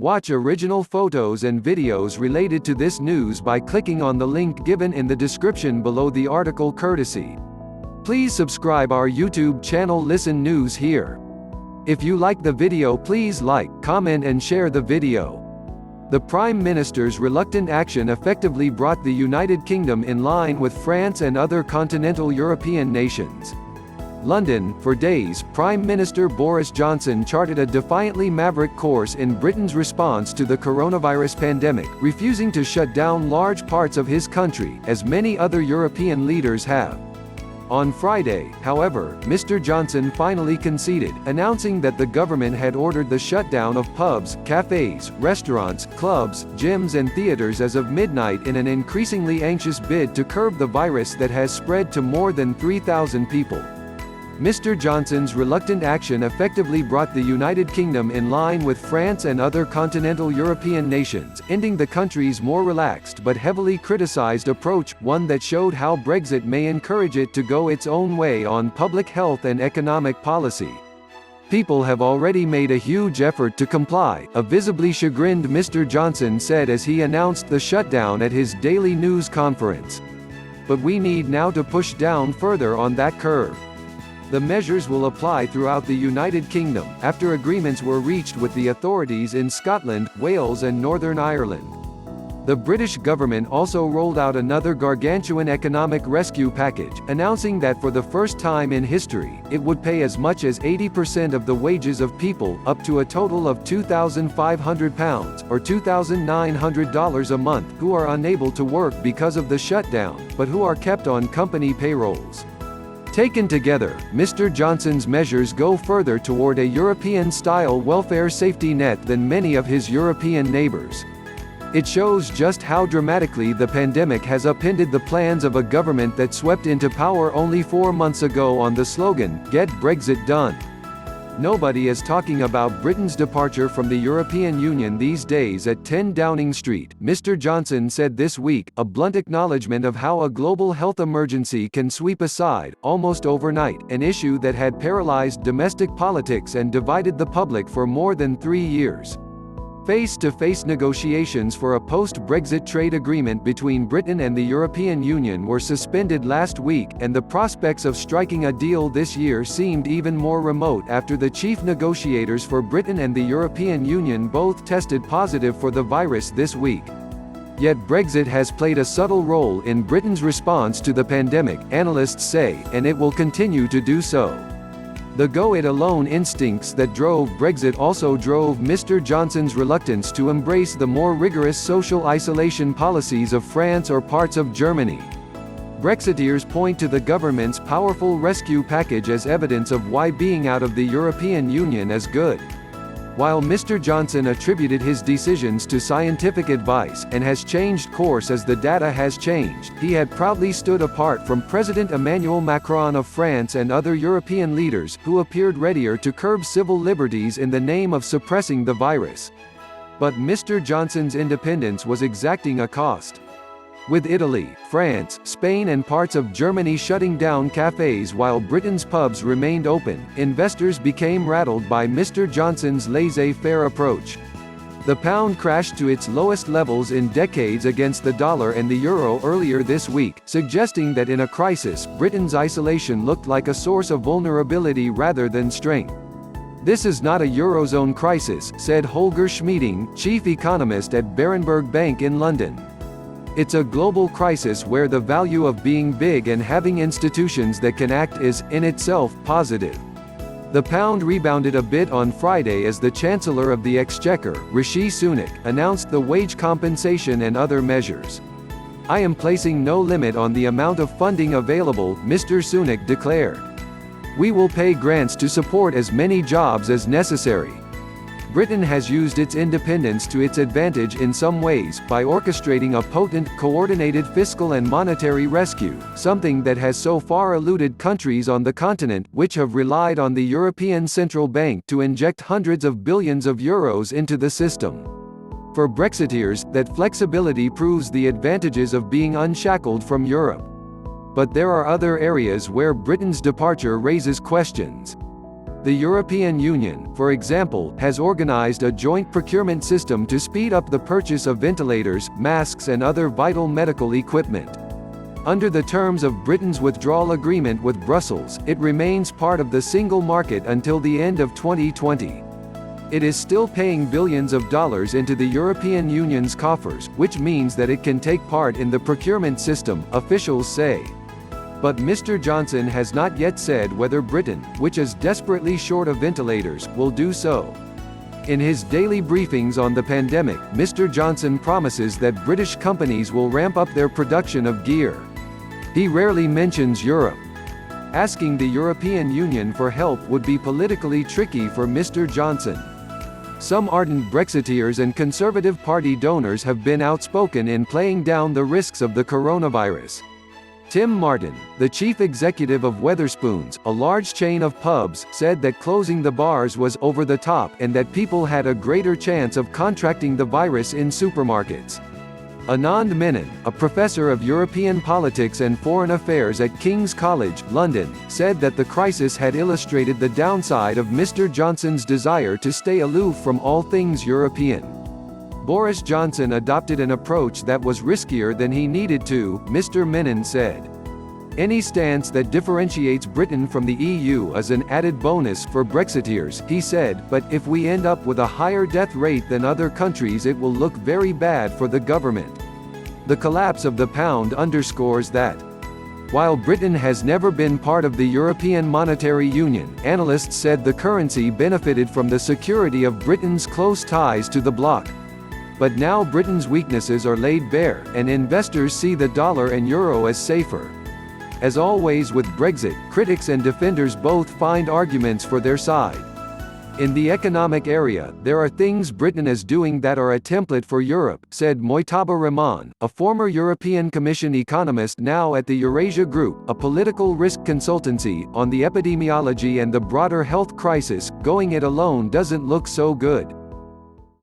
Watch original photos and videos related to this news by clicking on the link given in the description below the article courtesy. Please subscribe our YouTube channel Listen News here. If you like the video, please like, comment and share the video. The Prime Minister's reluctant action effectively brought the United Kingdom in line with France and other continental European nations. London. For days, Prime Minister Boris Johnson charted a defiantly Maverick course in Britain's response to the coronavirus pandemic, refusing to shut down large parts of his country, as many other European leaders have. On Friday, however, Mr. Johnson finally conceded, announcing that the government had ordered the shutdown of pubs, cafes, restaurants, clubs, gyms and theaters as of midnight in an increasingly anxious bid to curb the virus that has spread to more than 3,000 people. Mr. Johnson's reluctant action effectively brought the United Kingdom in line with France and other continental European nations, ending the country's more relaxed but heavily criticized approach, one that showed how Brexit may encourage it to go its own way on public health and economic policy. People have already made a huge effort to comply, a visibly chagrined Mr. Johnson said as he announced the shutdown at his daily news conference. But we need now to push down further on that curve. The measures will apply throughout the United Kingdom, after agreements were reached with the authorities in Scotland, Wales and Northern Ireland. The British government also rolled out another gargantuan economic rescue package, announcing that for the first time in history, it would pay as much as 80% of the wages of people, up to a total of £2,500, or $2,900 a month, who are unable to work because of the shutdown, but who are kept on company payrolls. Taken together, Mr. Johnson's measures go further toward a European-style welfare safety net than many of his European neighbors. It shows just how dramatically the pandemic has upended the plans of a government that swept into power only 4 months ago on the slogan, "Get Brexit Done." Nobody is talking about Britain's departure from the European Union these days at 10 Downing Street, Mr. Johnson said this week, a blunt acknowledgement of how a global health emergency can sweep aside, almost overnight, an issue that had paralyzed domestic politics and divided the public for more than 3 years. Face-to-face negotiations for a post-Brexit trade agreement between Britain and the European Union were suspended last week, and the prospects of striking a deal this year seemed even more remote after the chief negotiators for Britain and the European Union both tested positive for the virus this week. Yet Brexit has played a subtle role in Britain's response to the pandemic, analysts say, and it will continue to do so. The go-it-alone instincts that drove Brexit also drove Mr. Johnson's reluctance to embrace the more rigorous social isolation policies of France or parts of Germany. Brexiteers point to the government's powerful rescue package as evidence of why being out of the European Union is good. While Mr. Johnson attributed his decisions to scientific advice, and has changed course as the data has changed, he had proudly stood apart from President Emmanuel Macron of France and other European leaders, who appeared readier to curb civil liberties in the name of suppressing the virus. But Mr. Johnson's independence was exacting a cost. With Italy, France, Spain and parts of Germany shutting down cafes while Britain's pubs remained open, investors became rattled by Mr. Johnson's laissez-faire approach. The pound crashed to its lowest levels in decades against the dollar and the euro earlier this week, suggesting that in a crisis, Britain's isolation looked like a source of vulnerability rather than strength. "This is not a Eurozone crisis," said Holger Schmieding, chief economist at Berenberg Bank in London. "It's a global crisis where the value of being big and having institutions that can act is, in itself, positive." The pound rebounded a bit on Friday as the Chancellor of the Exchequer, Rishi Sunak, announced the wage compensation and other measures. "I am placing no limit on the amount of funding available," Mr. Sunak declared. "We will pay grants to support as many jobs as necessary." Britain has used its independence to its advantage in some ways, by orchestrating a potent, coordinated fiscal and monetary rescue, something that has so far eluded countries on the continent, which have relied on the European Central Bank to inject hundreds of billions of euros into the system. For Brexiteers, that flexibility proves the advantages of being unshackled from Europe. But there are other areas where Britain's departure raises questions. The European Union, for example, has organized a joint procurement system to speed up the purchase of ventilators, masks and other vital medical equipment. Under the terms of Britain's withdrawal agreement with Brussels, it remains part of the single market until the end of 2020. It is still paying billions of dollars into the European Union's coffers, which means that it can take part in the procurement system, officials say. But Mr. Johnson has not yet said whether Britain, which is desperately short of ventilators, will do so. In his daily briefings on the pandemic, Mr. Johnson promises that British companies will ramp up their production of gear. He rarely mentions Europe. Asking the European Union for help would be politically tricky for Mr. Johnson. Some ardent Brexiteers and Conservative Party donors have been outspoken in playing down the risks of the coronavirus. Tim Martin, the chief executive of Wetherspoons, a large chain of pubs, said that closing the bars was over the top and that people had a greater chance of contracting the virus in supermarkets. Anand Menon, a professor of European politics and foreign affairs at King's College, London, said that the crisis had illustrated the downside of Mr. Johnson's desire to stay aloof from all things European. Boris Johnson adopted an approach that was riskier than he needed to, Mr. Menon said. Any stance that differentiates Britain from the EU is an added bonus for Brexiteers, he said, but if we end up with a higher death rate than other countries it will look very bad for the government. The collapse of the pound underscores that. While Britain has never been part of the European Monetary Union, analysts said the currency benefited from the security of Britain's close ties to the bloc. But now Britain's weaknesses are laid bare, and investors see the dollar and euro as safer. As always with Brexit, critics and defenders both find arguments for their side. In the economic area, there are things Britain is doing that are a template for Europe, said Mojtaba Rahman, a former European Commission economist now at the Eurasia Group, a political risk consultancy, on the epidemiology and the broader health crisis. Going it alone doesn't look so good.